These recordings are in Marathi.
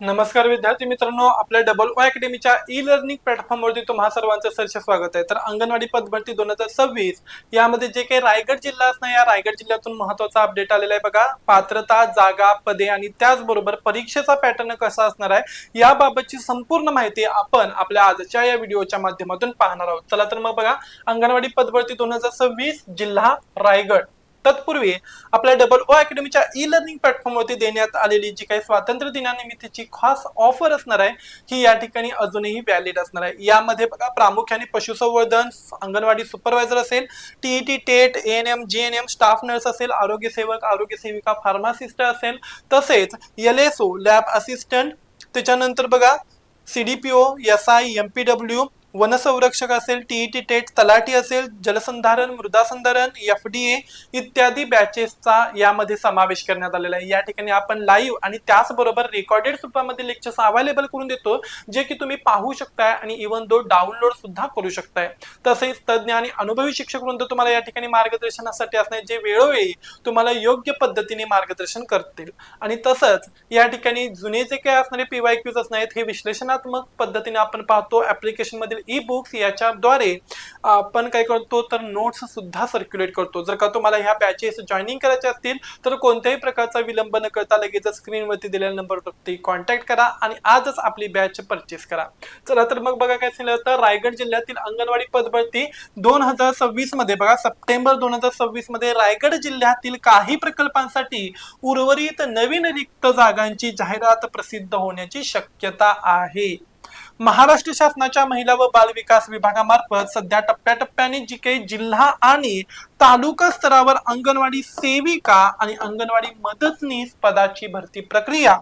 नमस्कार विद्यार्थी मित्रांनो, आपल्या डबल ओ अकॅडमीच्या ई लर्निंग प्लॅटफॉर्मवरती तुम्हा सर्वांचं सहर्ष स्वागत आहे। तर अंगणवाडी पदभरती 2026 यामध्ये जे काही रायगड जिल्हा असणार, या रायगड जिल्ह्यातून महत्त्वाचा अपडेट आलेला आहे बघा। पात्रता, जागा, पदे आणि त्याचबरोबर परीक्षेचा पॅटर्न कसा असणार आहे याबाबतची संपूर्ण माहिती आपण आपल्या आजच्या या व्हिडिओच्या माध्यमातून पाहणार आहोत। चला तर मग बघा, अंगणवाडी पदभरती 2026 जिल्हा रायगड। तत्पूर्वी आपल्या डबल ओ अकॅडमीच्या ई लर्निंग प्लॅटफॉर्मवरती देण्यात आलेली जी काही स्वातंत्र्य दिनानिमित्तची खास ऑफर असणार आहे ही या ठिकाणी अजूनही व्हॅलिड असणार आहे। यामध्ये बघा, प्रामुख्याने पशुसंवर्धन, अंगणवाडी सुपरवायझर असेल, TET, TET, ANM, GNM, staff nurse असेल, आरोग्य सेवक, आरोग्य सेविका, फार्मासिस्ट असेल, तसेच एलएसओ, लॅब असिस्टंट, त्याच्यानंतर बघा सीडीपीओ, एसआय, एमपीडब्ल्यू, वनसंरक्षक असेल, टीईटी, टेट, तलाठी असेल, जलसंधारण, मृदा संधारण, एफडीए इत्यादी बॅचेसचा यामध्ये समावेश करण्यात आलेला आहे। या ठिकाणी आपण लाईव्ह आणि त्याचबरोबर रेकॉर्डेड स्वरूपामध्ये लेक्चर्स अवेलेबल करून देतो, जे की तुम्ही पाहू शकताय आणि इव्हन दो डाउनलोड सुद्धा करू शकताय। तसेच तज्ञ आणि अनुभवी शिक्षक वृंद तुम्हाला या ठिकाणी मार्गदर्शनासाठी असणार, जे वेळोवेळी तुम्हाला योग्य पद्धतीने मार्गदर्शन करतील। आणि तसंच या ठिकाणी जुने जे काही असणारे पीवायक्यूज असणार आहेत, हे विश्लेषणात्मक पद्धतीने आपण पाहतो। ऍप्लिकेशन मधील ई बुक्स याच्याद्वारे आपण काय करतो तर नोट्स सुद्धा सर्क्युलेट करतो। जर का तुम्हाला ह्या बॅचेस जॉईनिंग करायचे असतील तर कोणत्याही प्रकारचा विलंब न करता लगेच स्क्रीनवरती दिलेल्या नंबरवरती कॉन्टॅक्ट करा आणि आजच आपली बॅच परचेस करा। चला तर मग बघा काय झालं, तर रायगड जिल्ह्यातील अंगणवाडी पदभरती 2026 मध्ये बघा, सप्टेंबर 2026 मध्ये रायगड जिल्ह्यातील काही प्रकल्पांसाठी उर्वरित नवीन रिक्त जागांची जाहिरात प्रसिद्ध होण्याची शक्यता आहे। महाराष्ट्र शासनाच्या महिला व बाल विकास विभागामार्फत सध्या टप्प्याटप्प्याने जी काही जिल्हा आणि तालुका स्तरावर अंगणवाडी सेविका आणि अंगणवाडी मदतनीस पदाची भरती प्रक्रिया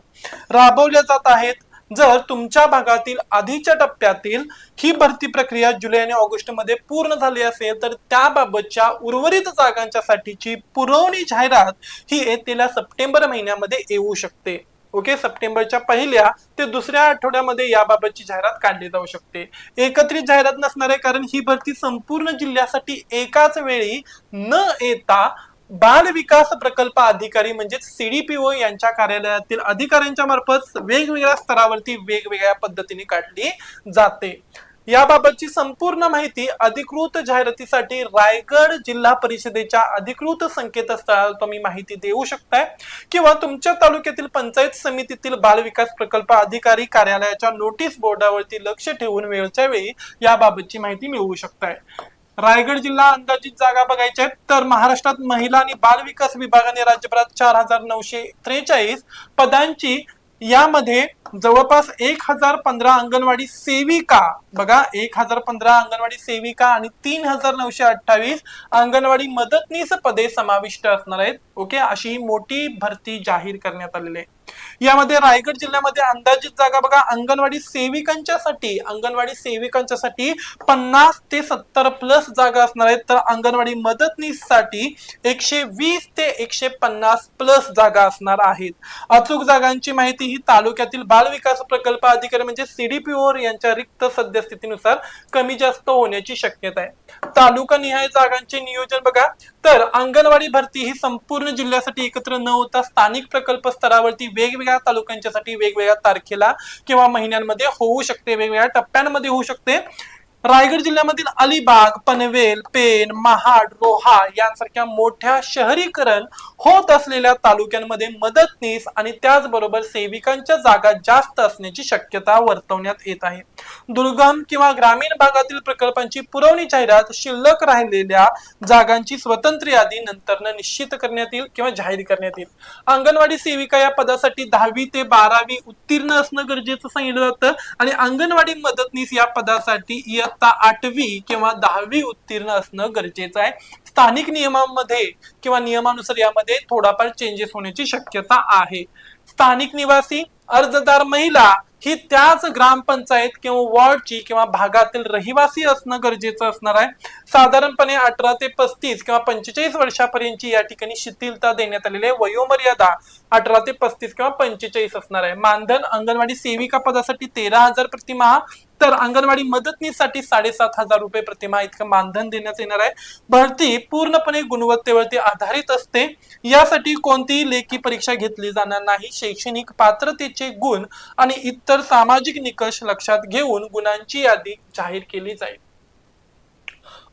राबवल्या जात आहेत। जर तुमच्या भागातील आधीच्या टप्प्यातील ही भरती प्रक्रिया जुलै आणि ऑगस्ट मध्ये पूर्ण झाली असेल तर त्याबाबतच्या उर्वरित जागांच्या साठीची पुरवणी जाहिरात ही येत्या सप्टेंबर महिन्यामध्ये येऊ शकते। ओके, सप्टेंबरच्या पहिल्या ते दुसऱ्या आठवड्यामध्ये याबाबतची जाहिरात काढली जाऊ शकते। एकत्रित जाहिरात नसणार आहे, कारण ही भरती संपूर्ण जिल्ह्यासाठी एकाच वेळी न येता बाल विकास प्रकल्प अधिकारी म्हणजे सीडीपीओ यांच्या कार्यालयातील अधिकाऱ्यांच्या मार्फत वेगवेगळ्या स्तरावरती वेगवेगळ्या पद्धतीने काढली जाते। याबाबतची संपूर्ण माहिती अधिकृत जाहिरातीसाठी रायगड जिल्हा परिषदेच्या अधिकृत संकेतस्थळावर तुम्ही माहिती देऊ शकताय किंवा तुमच्या तालुक्यातील पंचायत समितीतील बाल विकास प्रकल्प अधिकारी कार्यालयाच्या नोटीस बोर्डावरती लक्ष ठेवून वेळच्या वेळी याबाबतची माहिती मिळवू शकताय। रायगड जिल्हा अंदाजित जागा बघायच्या आहेत तर महाराष्ट्रात महिला आणि बाल विकास विभागाने राज्यभरात 4943 पदांची, यामध्ये जवळपास 1015 अंगणवाडी सेविका बघा, 1015 अंगणवाडी सेविका आणि 3928 अंगणवाडी मदतनीस पदे समाविष्ट असणार आहेत। ओके, अशी ही मोठी भरती जाहीर करण्यात आलेली आहे। यामध्ये रायगड जिल्ह्यामध्ये अंदाजित जागा बघा, अंगणवाडी सेविकांच्यासाठी 50 ते 70 प्लस जागा असणार आहेत, तर अंगणवाडी मदतनीससाठी 120 ते 150 प्लस जागा असणार आहेत। अचूक जागांची माहिती ही तालुक्यातील बाल विकास प्रकल्प अधिकारी म्हणजे सीडीपीओ यांच्या रिक्त सद्यस्थितीनुसार कमी जास्त होण्याची शक्यता आहे। तालुका निहाय जागांचे नियोजन बघा, तर अंगणवाडी भरती ही संपूर्ण जिल्ह्यासाठी एकत्र न होता स्थानिक प्रकल्प स्तरावरती वेगवेगळ्या तालुक्यांच्यासाठी वेगवेगळ्या तारखेला किंवा महिन्यांमध्ये होऊ शकते, वेगवेगळ्या टप्प्यांमध्ये होऊ शकते। रायगड जिल्ह्यामधील अलिबाग, पनवेल, पेन, महाड, रोहा यांसारख्या मोठ्या शहरीकरण होत असलेल्या तालुक्यांमध्ये मदतनीस आणि त्याचबरोबर सेविकांच्या जागा जास्त असण्याची शक्यता वर्तवण्यात येत आहे। दुर्गम किंवा ग्रामीण भागातील प्रकल्पांची पुरवणी जाहिरात शिल्लक राहिलेल्या जागांची स्वतंत्र यादी नंतर निश्चित करण्यात येईल किंवा जाहीर करण्यात येईल। अंगणवाडी सेविका या पदासाठी 10वी ते 12वी उत्तीर्ण असणं गरजेचं सांगितलं जातं आणि अंगणवाडी मदतनीस या पदासाठी 8वी किंवा 10वी उत्तीर्ण असणं गरजेचं आहे। स्थानिक नियमांमध्ये किंवा नियमानुसार यामध्ये थोडाफार चेंजेस होण्याची शक्यता आहे। स्थानिक निवासी अर्जदार महिला ही त्याच ग्रामपंचायत किंवा वॉर्डची किंवा भागातील रहिवासी असणं गरजेचं असणार आहे. साधारणपणे 18 ते 35 किंवा 45 वर्षापर्यंतची या ठिकाणी शिथिलता देण्यात आलेली आहे. वयोमर्यादा 18 ते 35 किंवा 45 असणार आहे. मानधन अंगणवाडी सेविका पदासाठी 13,000 प्रतिमाह, तर अंगणवाडी मदतनीससाठी 7,500 रुपये प्रतिमाह इतकं मानधन देण्यात येणार आहे. भरती पूर्णपणे गुणवत्तेवरती आधारित असते. यासाठी कोणतीही लेखी परीक्षा घेतली जाणार नाही. शैक्षणिक पात्रतेचे गुण आणि इतर सामाजिक निकष लक्षात घेऊन गुणांची यादी जाहीर केली जाईल.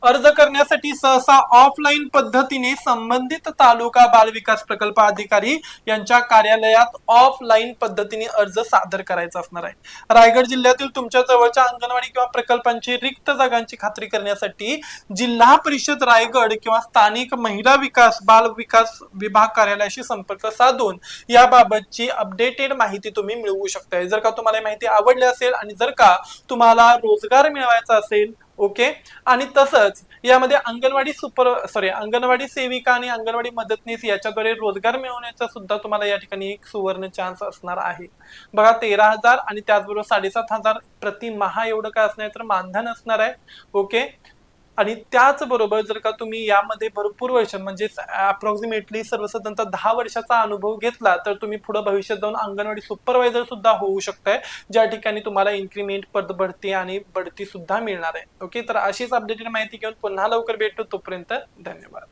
अर्ज करण्यासाठी सहसा ऑफलाईन पद्धतीने संबंधित तालुका बाल विकास प्रकल्प अधिकारी यांच्या कार्यालयात ऑफलाईन पद्धतीने अर्ज सादर करायचा असणार आहे. रायगड जिल्ह्यातील तुमच्या जवळच्या अंगणवाडी किंवा प्रकल्पांची रिक्त जागांची खात्री करण्यासाठी जिल्हा परिषद रायगड किंवा स्थानिक महिला विकास बाल विकास विभाग कार्यालयाशी संपर्क साधून याबाबतची अपडेटेड माहिती तुम्ही मिळवू शकता. जर का तुम्हाला माहिती आवडली असेल आणि जर का तुम्हाला रोजगार मिळवायचा असेल, ओके, आणि तसंच यामध्ये अंगणवाडी सेविका आणि अंगणवाडी मदतनीस याच्याद्वारे रोजगार मिळवण्याचा सुद्धा तुम्हाला या ठिकाणी एक सुवर्ण चान्स असणार आहे. बघा, 13,000 आणि त्याचबरोबर 7,500 प्रतिमाह एवढं काय असणार तर मानधन असणार आहे. ओके, आणि त्याचबरोबर जर का तुम्ही यामध्ये भरपूर वर्ष म्हणजे अप्रॉक्सिमेटली सर्वसाधारणतः 10 वर्षाचा अनुभव घेतला तर तुम्ही पुढे भविष्यात जाऊन अंगणवाडी सुपरवायझर सुद्धा होऊ शकताय, ज्या ठिकाणी तुम्हाला इन्क्रीमेंट, पदबढती आणि बढती सुद्धा मिळणार आहे. ओके, तर अशीच अपडेटेड माहिती घेऊन पुन्हा लवकर भेटू. तोपर्यंत धन्यवाद.